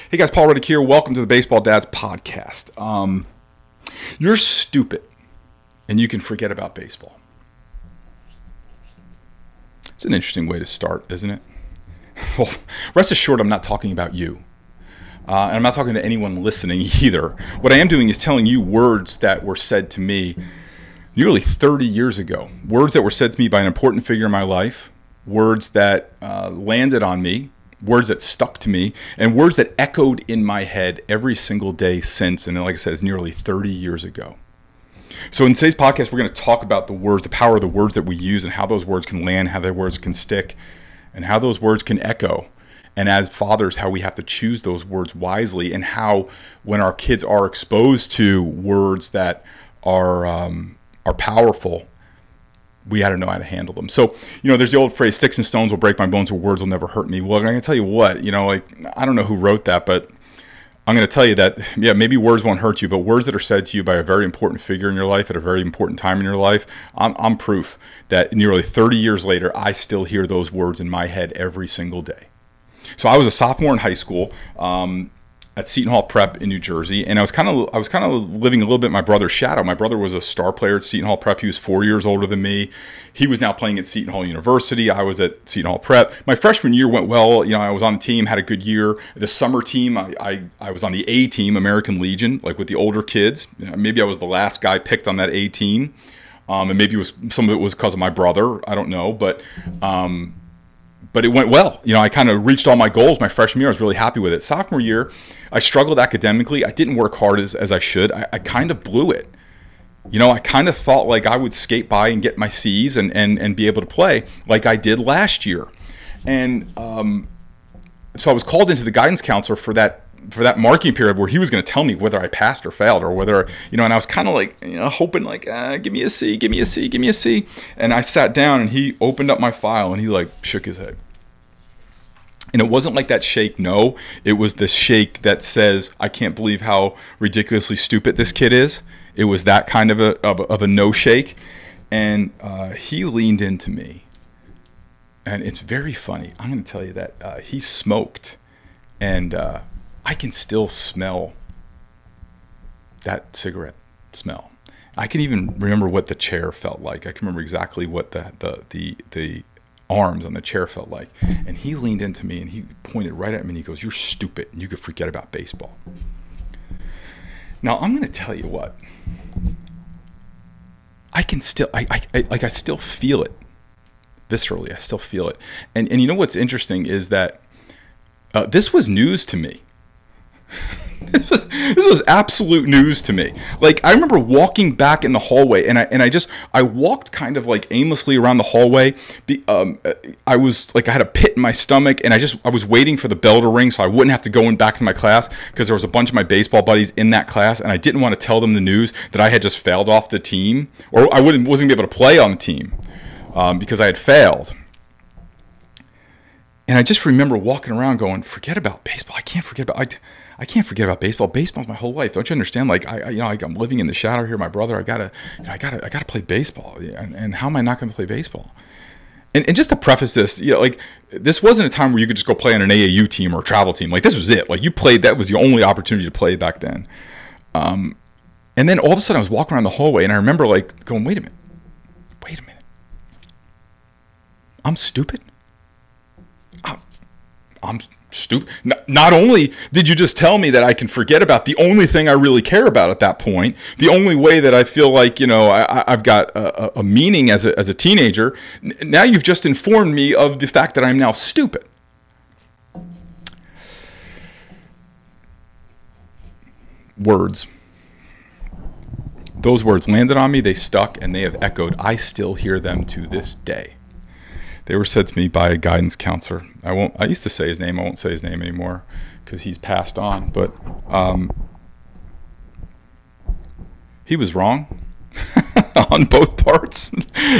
Hey guys, Paul Reddick here. Welcome to the Baseball Dads podcast. You're stupid and you can forget about baseball. It's an interesting way to start, isn't it? Well, rest assured I'm not talking about you. And I'm not talking to anyone listening either. What I am doing is telling you words that were said to me nearly 30 years ago. Words that were said to me by an important figure in my life. Words that landed on me. Words that stuck to me, and words that echoed in my head every single day since. And then, like I said, it's nearly 30 years ago. So in today's podcast, we're going to talk about the words, the power of the words that we use, and how those words can land, how their words can stick, and how those words can echo. And as fathers, how we have to choose those words wisely, and how when our kids are exposed to words that are powerful, we got to know how to handle them. So, there's the old phrase, sticks and stones will break my bones, but words will never hurt me. Well, I'm going to tell you what, I don't know who wrote that, but I'm going to tell you that, maybe words won't hurt you, but words that are said to you by a very important figure in your life at a very important time in your life, I'm proof that nearly 30 years later, I still hear those words in my head every single day. So I was a sophomore in high school, at Seton Hall Prep in New Jersey, and I was kind of living a little bit in my brother's shadow. My brother was a star player at Seton Hall Prep. He was 4 years older than me. He was now playing at Seton Hall University. I was at Seton Hall Prep. My freshman year went well. I was on the team, had a good year. The summer team, I was on the A team, American Legion, like with the older kids. Maybe I was the last guy picked on that A team, and maybe some of it was because of my brother. I don't know, but it went well. I kind of reached all my goals my freshman year. I was really happy with it. Sophomore year, I struggled academically. I didn't work hard as I should. I kind of blew it. I kind of thought like I would skate by and get my C's and be able to play like I did last year. And so I was called into the guidance counselor for that marking period where he was going to tell me whether I passed or failed, or whether, and I was kind of like, hoping like, give me a C, give me a C, give me a C. And I sat down and he opened up my file and he like shook his head. And it wasn't like that shake, no. It was the shake that says, I can't believe how ridiculously stupid this kid is. It was that kind of a no shake. And he leaned into me. And it's very funny. I'm going to tell you that he smoked. And I can still smell that cigarette smell. I can even remember what the chair felt like. I can remember exactly what the arms on the chair felt like. And he leaned into me and he pointed right at me and he goes, "You're stupid and you could forget about baseball." Now I'm going to tell you what, I can still, I still feel it viscerally. I still feel it. And what's interesting is that this was news to me. This was absolute news to me. Like, I remember walking back in the hallway, and I walked kind of like aimlessly around the hallway. I was like, I had a pit in my stomach, and I was waiting for the bell to ring so I wouldn't have to go back to my class, because there was a bunch of my baseball buddies in that class, and I didn't want to tell them the news that I had just failed off the team, or I wasn't going to be able to play on the team because I had failed. And I just remember walking around going, forget about baseball. I can't forget about baseball. Baseball's my whole life. Don't you understand? Like I'm living in the shadow here. My brother, I gotta play baseball. And how am I not going to play baseball? And just to preface this, like, this wasn't a time where you could just go play on an AAU team or a travel team. Like, this was it. Like, you played. That was the only opportunity to play back then. And then all of a sudden I was walking around the hallway and I remember like going, wait a minute. I'm stupid. I'm stupid. Not only did you just tell me that I can forget about the only thing I really care about at that point, the only way that I feel like, I've got a meaning as a teenager, now you've just informed me of the fact that I'm now stupid. Words. Those words landed on me, they stuck, and they have echoed. I still hear them to this day. They were said to me by a guidance counselor. I used to say his name. I won't say his name anymore because he's passed on. But he was wrong on both parts.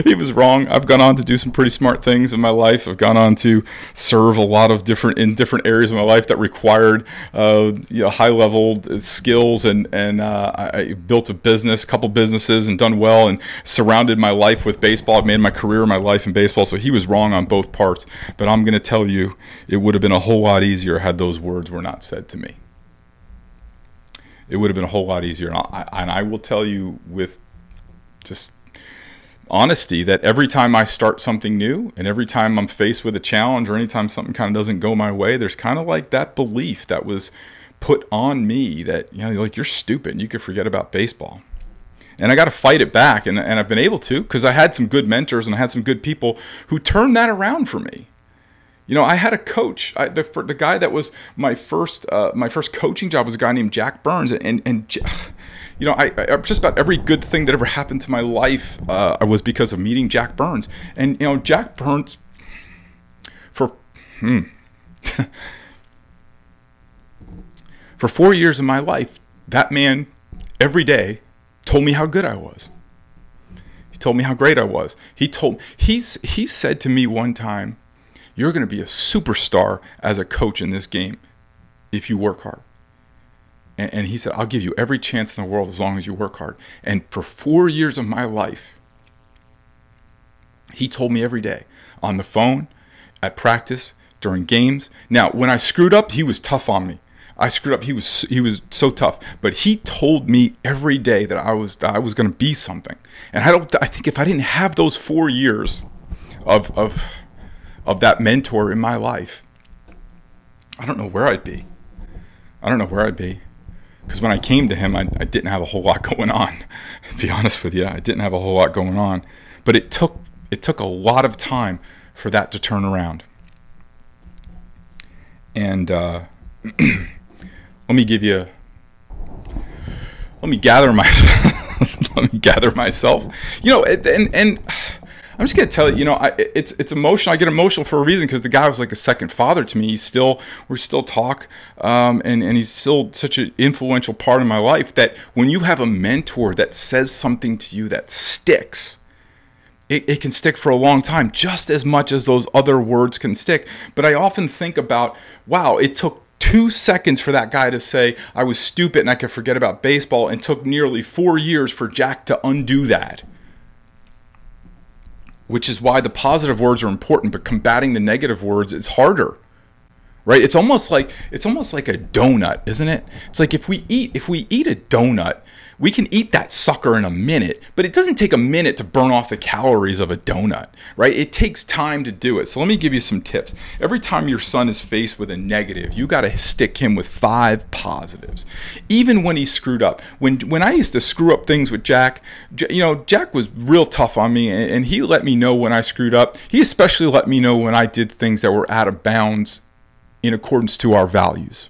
He was wrong. I've gone on to do some pretty smart things in my life. I've gone on to serve a lot of different areas of my life that required high level skills, and I built a business, a couple businesses, and done well, and surrounded my life with baseball. I've made my career, my life in baseball. So he was wrong on both parts. But I'm going to tell you, it would have been a whole lot easier had those words were not said to me. It would have been a whole lot easier. And I will tell you with just honesty that every time I start something new, and every time I'm faced with a challenge, or anytime something kind of doesn't go my way, there's kind of like that belief that was put on me that, like, you're stupid and you could forget about baseball. And I got to fight it back. And I've been able to, because I had some good mentors and I had some good people who turned that around for me. I had a coach. The guy that was my first coaching job was a guy named Jack Burns, and just about every good thing that ever happened to my life was because of meeting Jack Burns. And Jack Burns, for 4 years of my life, that man every day told me how good I was. He told me how great I was. He said to me one time, "You're going to be a superstar as a coach in this game if you work hard." And he said, "I'll give you every chance in the world as long as you work hard." And for 4 years of my life, he told me every day, on the phone, at practice, during games. Now, when I screwed up, he was tough on me. I screwed up. He was so tough. But he told me every day that I was going to be something. And I think if I didn't have those 4 years of that mentor in my life, I don't know where I'd be. Because when I came to him, I didn't have a whole lot going on. To be honest with you, I didn't have a whole lot going on. But it took a lot of time for that to turn around. And let me gather myself. And I'm just gonna tell you, it's emotional. I get emotional for a reason, because the guy was like a second father to me. We still talk, and he's still such an influential part of my life, that when you have a mentor that says something to you that sticks, it can stick for a long time, just as much as those other words can stick. But I often think about, wow, it took 2 seconds for that guy to say I was stupid and I could forget about baseball, and took nearly 4 years for Jack to undo that. Which is why the positive words are important, but combating the negative words is harder, right? It's almost like a donut, isn't it? It's like if we eat a donut, we can eat that sucker in a minute, but it doesn't take a minute to burn off the calories of a donut, right? It takes time to do it. So let me give you some tips. Every time your son is faced with a negative, you got to stick him with 5 positives. Even when he screwed up. When I used to screw up things with Jack, Jack was real tough on me, and he let me know when I screwed up. He especially let me know when I did things that were out of bounds in accordance to our values.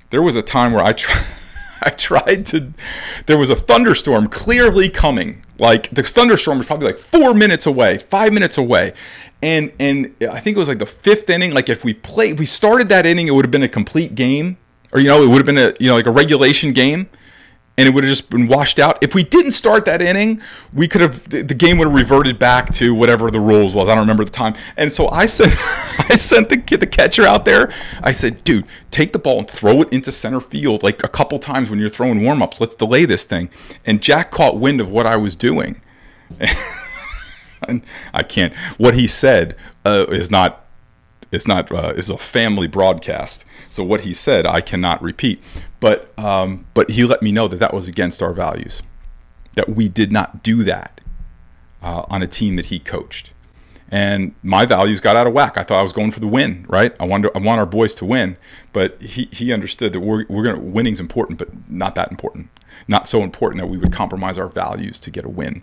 There was a time where there was a thunderstorm clearly coming. Like, the thunderstorm was probably like 4 minutes away, 5 minutes away. And I think it was like the 5th inning. Like, if we started that inning, it would have been a complete game. Or, it would have been like a regulation game. And it would have just been washed out. If we didn't start that inning, the game would have reverted back to whatever the rules was. I don't remember the time. And so I sent the catcher out there. I said, "Dude, take the ball and throw it into center field like a couple times when you're throwing warm-ups. Let's delay this thing." And Jack caught wind of what I was doing. And I can't. What he said is a family broadcast. So what he said, I cannot repeat. But he let me know that was against our values, that we did not do that on a team that he coached. And my values got out of whack. I thought I was going for the win, right? I want our boys to win. But he understood that winning's important, but not that important. Not so important that we would compromise our values to get a win.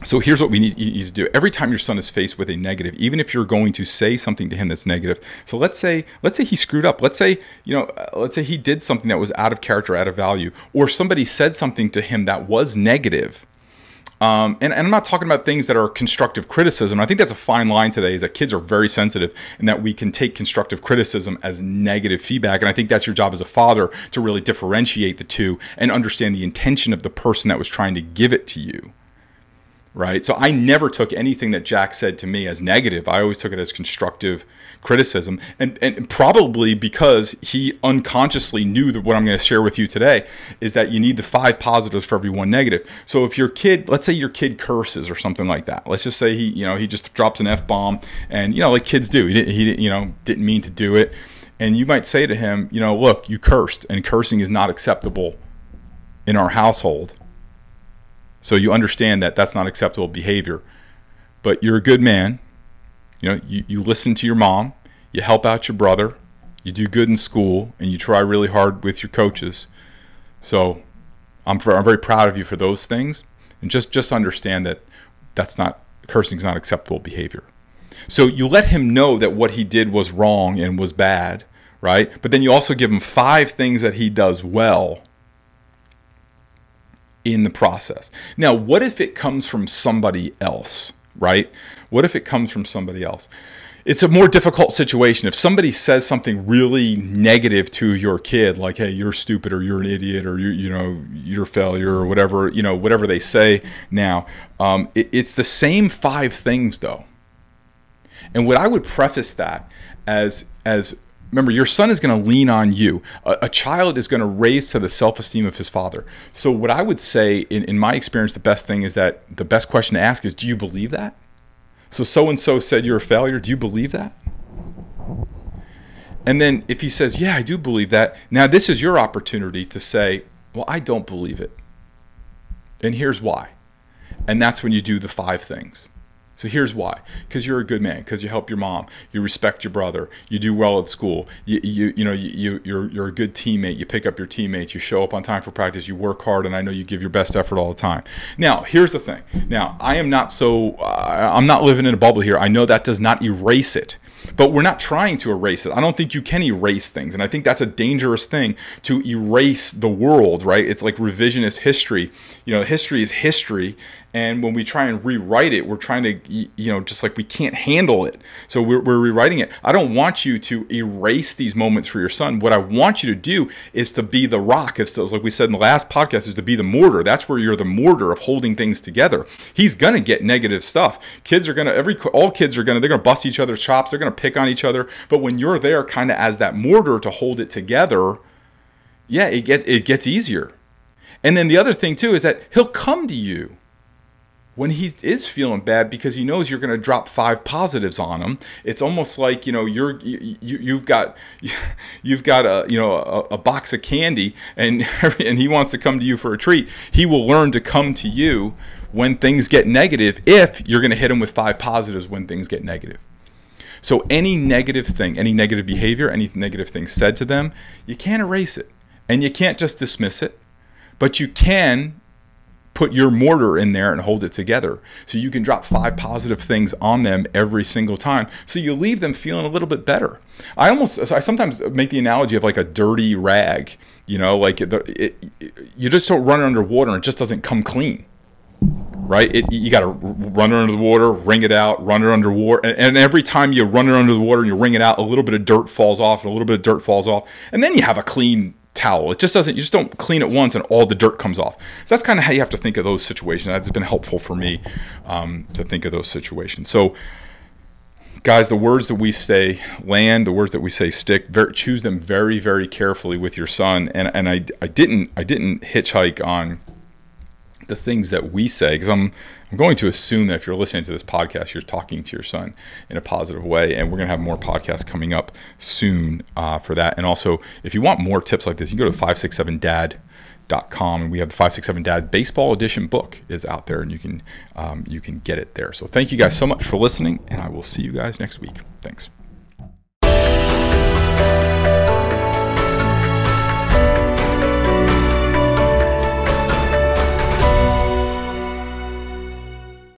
So here's what you need to do. Every time your son is faced with a negative, even if you're going to say something to him that's negative. So let's say he screwed up. Let's say he did something that was out of character, out of value, or somebody said something to him that was negative. And I'm not talking about things that are constructive criticism. I think that's a fine line today, is that kids are very sensitive and that we can take constructive criticism as negative feedback. And I think that's your job as a father, to really differentiate the two and understand the intention of the person that was trying to give it to you. Right? So I never took anything that Jack said to me as negative. I always took it as constructive criticism. And probably because he unconsciously knew that what I'm going to share with you today is that you need the 5 positives for every 1 negative. So if your kid, let's say your kid curses or something like that. Let's just say he just drops an F-bomb, and like kids do. He didn't mean to do it. And you might say to him, look, you cursed, and cursing is not acceptable in our household. So you understand that that's not acceptable behavior, but you're a good man. You listen to your mom, you help out your brother, you do good in school, and you try really hard with your coaches. So I'm very proud of you for those things. And just understand that cursing is not acceptable behavior. So you let him know that what he did was wrong and was bad, right? But then you also give him 5 things that he does well in the process. Now, what if it comes from somebody else, right? What if it comes from somebody else? It's a more difficult situation. If somebody says something really negative to your kid, like, hey, you're stupid, or you're an idiot, or you're a failure, or whatever, whatever they say now, it's the same 5 things though. And what I would preface that as remember, your son is going to lean on you. A child is going to raise to the self-esteem of his father. So what I would say, in my experience, the best question to ask is, do you believe that? So-and-so said you're a failure. Do you believe that? And then if he says, yeah, I do believe that, now this is your opportunity to say, well, I don't believe it. And here's why. And that's when you do the 5 things. So here's why. Because you're a good man. Because you help your mom. You respect your brother. You do well at school. You're a good teammate. You pick up your teammates. You show up on time for practice. You work hard, and I know you give your best effort all the time. Now, here's the thing. Now, I'm not living in a bubble here. I know that does not erase it. But we're not trying to erase it. I don't think you can erase things. And I think that's a dangerous thing, to erase the world, right? It's like revisionist history. History is history. And when we try and rewrite it, we're trying to, just like we can't handle it. So we're rewriting it. I don't want you to erase these moments for your son. What I want you to do is to be the rock. It's like we said in the last podcast, is to be the mortar. That's where you're the mortar of holding things together. He's going to get negative stuff. They're going to bust each other's chops. They're going to pick on each other. But when you're there kind of as that mortar to hold it together, yeah, it gets easier. And then the other thing too is that he'll come to you when he is feeling bad, because he knows you're going to drop 5 positives on him. It's almost like you've got a box of candy, and he wants to come to you for a treat. He will learn to come to you when things get negative, if you're going to hit him with 5 positives when things get negative. So any negative thing, any negative behavior, any negative thing said to them, you can't erase it, and you can't just dismiss it, but you can put your mortar in there and hold it together. So you can drop 5 positive things on them every single time, so you leave them feeling a little bit better. I sometimes make the analogy of like a dirty rag. You just don't run it under water and it just doesn't come clean, right? You got to run it under the water, wring it out, run it under water, and every time you run it under the water and you wring it out, a little bit of dirt falls off, and a little bit of dirt falls off, and then you have a clean towel. You just don't clean it once and all the dirt comes off. So that's kind of how you have to think of those situations. That's been helpful for me to think of those situations. So guys, the words that we say land, the words that we say stick. Choose them very, very carefully with your son. And I didn't hitchhike on the things that we say, because I'm going to assume that if you're listening to this podcast, you're talking to your son in a positive way, and we're going to have more podcasts coming up soon for that. And also, if you want more tips like this, you can go to 567dad.com, and we have the 567 Dad Baseball Edition book is out there, and you can get it there. So thank you guys so much for listening, and I will see you guys next week. Thanks.